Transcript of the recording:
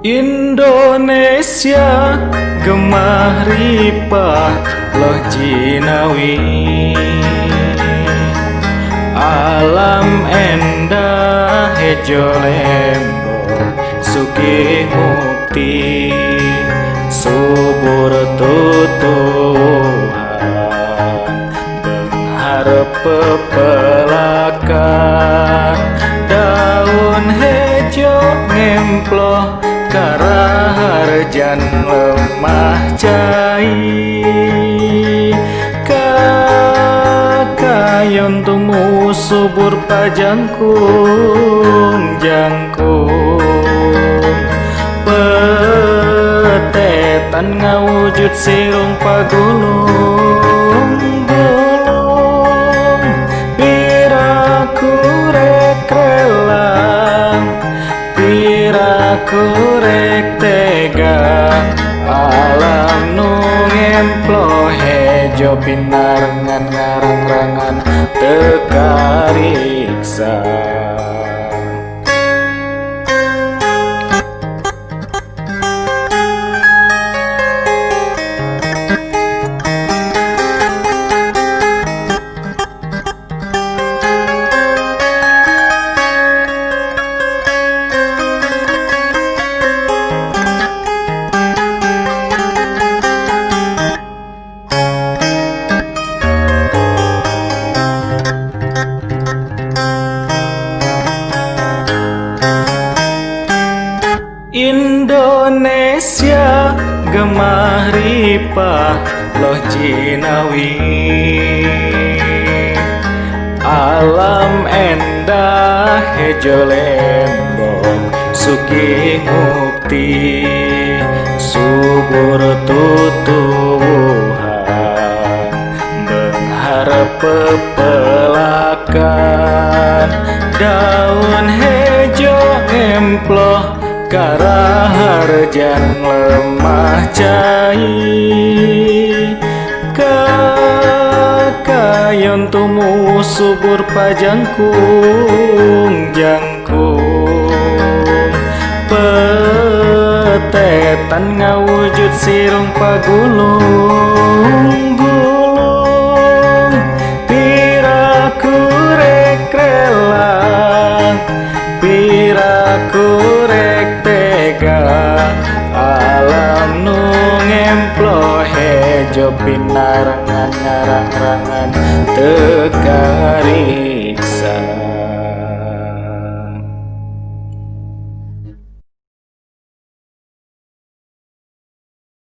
Indonesia gemah ripah loh jinawi, alam endah hejo lembong sugih mukti subur tutuhan mengharap pepelakan daun hejo ngemploh karaharjan lemah cai kakayon tumu subur pajangkung jangkung petetan ngawujud sirung pagulung gulung piraku rek relang piraku rek tega alam nu ngemplo hejo pinarengan ngarang-rangan tekariksa. Indonesia gemah ripah loh jinawi, alam endah hejo lembong sugih mukti subur tutuhan mengharap pepelakan daun hejo emploh karaharjan lemah cai kakayon tumu subur pajangkung jangkung petetan ngawujud sirung pagulung gulung piraku rek relang piraku rek tega alam nu ngemplo hejo pinarengan ngarang-rangan tekari